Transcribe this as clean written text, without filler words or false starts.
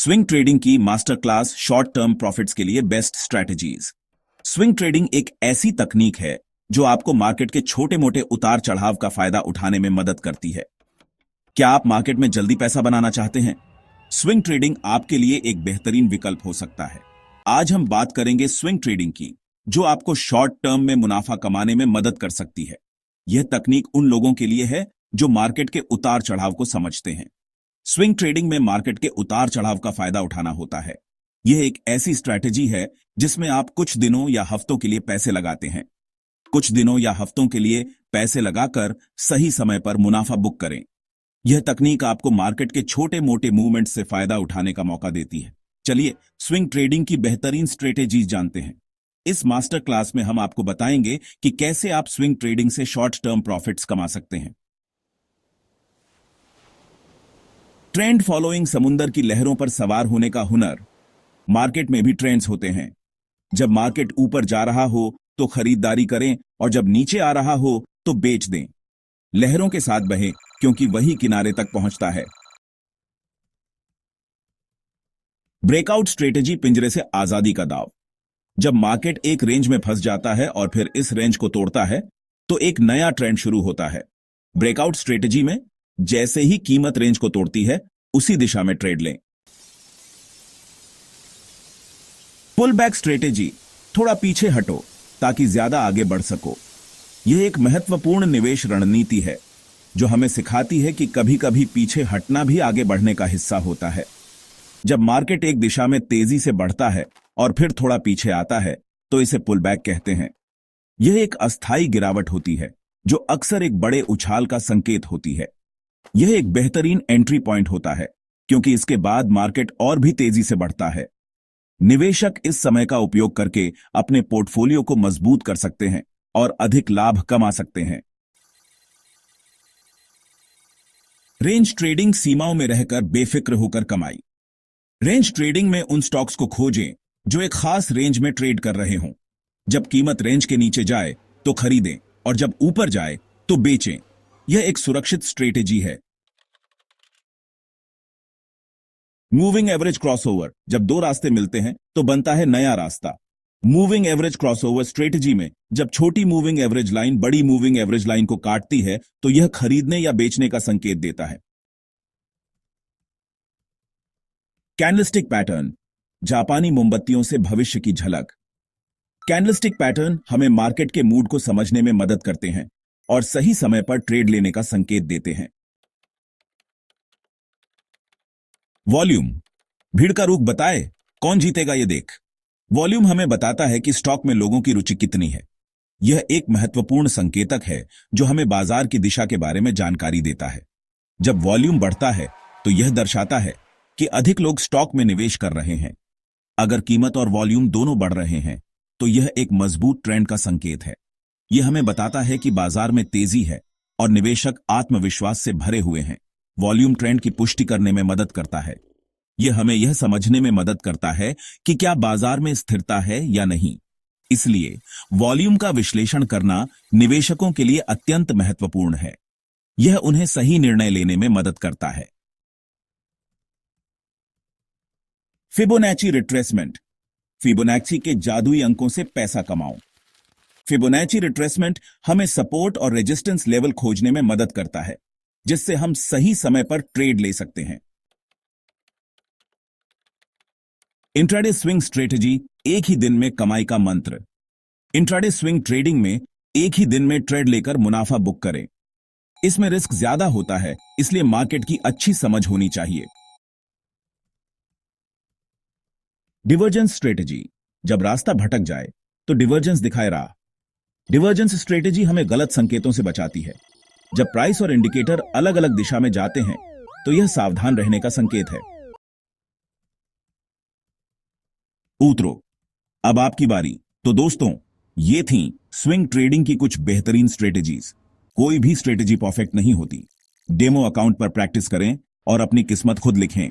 Swing trading की master class short term profits के लिए बेस्ट स्ट्रैटेजीज। स्विंग ट्रेडिंग एक ऐसी तकनीक है जो आपको मार्केट के छोटे मोटे उतार चढ़ाव का फायदा उठाने में मदद करती है। क्या आप मार्केट में जल्दी पैसा बनाना चाहते हैं? स्विंग ट्रेडिंग आपके लिए एक बेहतरीन विकल्प हो सकता है। आज हम बात करेंगे स्विंग ट्रेडिंग की, जो आपको शॉर्ट टर्म में मुनाफा कमाने में मदद कर सकती है। यह तकनीक उन लोगों के लिए है जो मार्केट के उतार चढ़ाव को समझते हैं। स्विंग ट्रेडिंग में मार्केट के उतार चढ़ाव का फायदा उठाना होता है। यह एक ऐसी स्ट्रैटेजी है जिसमें आप कुछ दिनों या हफ्तों के लिए पैसे लगाते हैं। कुछ दिनों या हफ्तों के लिए पैसे लगाकर सही समय पर मुनाफा बुक करें। यह तकनीक आपको मार्केट के छोटे मोटे मूवमेंट से फायदा उठाने का मौका देती है। चलिए स्विंग ट्रेडिंग की बेहतरीन स्ट्रेटेजीज जानते हैं। इस मास्टर क्लास में हम आपको बताएंगे कि कैसे आप स्विंग ट्रेडिंग से शॉर्ट टर्म प्रॉफिट्स कमा सकते हैं। ट्रेंड फॉलोइंग समुंदर की लहरों पर सवार होने का हुनर। मार्केट में भी ट्रेंड्स होते हैं। जब मार्केट ऊपर जा रहा हो तो खरीदारी करें और जब नीचे आ रहा हो तो बेच दें। लहरों के साथ बहें क्योंकि वही किनारे तक पहुंचता है। ब्रेकआउट स्ट्रेटेजी पिंजरे से आजादी का दाव। जब मार्केट एक रेंज में फंस जाता है और फिर इस रेंज को तोड़ता है तो एक नया ट्रेंड शुरू होता है। ब्रेकआउट स्ट्रेटेजी में जैसे ही कीमत रेंज को तोड़ती है उसी दिशा में ट्रेड लें। पुल बैक स्ट्रेटेजी, थोड़ा पीछे हटो ताकि ज्यादा आगे बढ़ सको। यह एक महत्वपूर्ण निवेश रणनीति है जो हमें सिखाती है कि कभी कभी पीछे हटना भी आगे बढ़ने का हिस्सा होता है। जब मार्केट एक दिशा में तेजी से बढ़ता है और फिर थोड़ा पीछे आता है तो इसे पुल बैक कहते हैं। यह एक अस्थायी गिरावट होती है जो अक्सर एक बड़े उछाल का संकेत होती है। यह एक बेहतरीन एंट्री पॉइंट होता है क्योंकि इसके बाद मार्केट और भी तेजी से बढ़ता है। निवेशक इस समय का उपयोग करके अपने पोर्टफोलियो को मजबूत कर सकते हैं और अधिक लाभ कमा सकते हैं। रेंज ट्रेडिंग, सीमाओं में रहकर बेफिक्र होकर कमाई। रेंज ट्रेडिंग में उन स्टॉक्स को खोजें जो एक खास रेंज में ट्रेड कर रहे हों। जब कीमत रेंज के नीचे जाए तो खरीदें और जब ऊपर जाए तो बेचें। यह एक सुरक्षित स्ट्रेटेजी है। मूविंग एवरेज क्रॉसओवर, जब दो रास्ते मिलते हैं तो बनता है नया रास्ता। मूविंग एवरेज क्रॉसओवर स्ट्रेटेजी में जब छोटी मूविंग एवरेज लाइन बड़ी मूविंग एवरेज लाइन को काटती है तो यह खरीदने या बेचने का संकेत देता है। कैंडलस्टिक पैटर्न, जापानी मोमबत्तियों से भविष्य की झलक। कैंडलस्टिक पैटर्न हमें मार्केट के मूड को समझने में मदद करते हैं और सही समय पर ट्रेड लेने का संकेत देते हैं। वॉल्यूम, भीड़ का रुख बताए कौन जीतेगा ये देख। वॉल्यूम हमें बताता है कि स्टॉक में लोगों की रुचि कितनी है। यह एक महत्वपूर्ण संकेतक है जो हमें बाजार की दिशा के बारे में जानकारी देता है। जब वॉल्यूम बढ़ता है तो यह दर्शाता है कि अधिक लोग स्टॉक में निवेश कर रहे हैं। अगर कीमत और वॉल्यूम दोनों बढ़ रहे हैं तो यह एक मजबूत ट्रेंड का संकेत है। यह हमें बताता है कि बाजार में तेजी है और निवेशक आत्मविश्वास से भरे हुए हैं। वॉल्यूम ट्रेंड की पुष्टि करने में मदद करता है। यह हमें यह समझने में मदद करता है कि क्या बाजार में स्थिरता है या नहीं। इसलिए वॉल्यूम का विश्लेषण करना निवेशकों के लिए अत्यंत महत्वपूर्ण है। यह उन्हें सही निर्णय लेने में मदद करता है। फिबोनाची रिट्रेसमेंट, फिबोनाची के जादुई अंकों से पैसा कमाओ। फिबोनाची रिट्रेसमेंट हमें सपोर्ट और रेजिस्टेंस लेवल खोजने में मदद करता है जिससे हम सही समय पर ट्रेड ले सकते हैं। इंट्राडे स्विंग स्ट्रेटजी, एक ही दिन में कमाई का मंत्र। इंट्राडे स्विंग ट्रेडिंग में एक ही दिन में ट्रेड लेकर मुनाफा बुक करें। इसमें रिस्क ज्यादा होता है, इसलिए मार्केट की अच्छी समझ होनी चाहिए। डिवर्जेंस स्ट्रेटजी, जब रास्ता भटक जाए तो डिवर्जेंस दिखाए राह। डिवर्जेंस स्ट्रेटजी हमें गलत संकेतों से बचाती है। जब प्राइस और इंडिकेटर अलग अलग दिशा में जाते हैं तो यह सावधान रहने का संकेत है। उतरो, अब आपकी बारी। तो दोस्तों, ये थी स्विंग ट्रेडिंग की कुछ बेहतरीन स्ट्रेटजीज। कोई भी स्ट्रेटजी परफेक्ट नहीं होती। डेमो अकाउंट पर प्रैक्टिस करें और अपनी किस्मत खुद लिखें।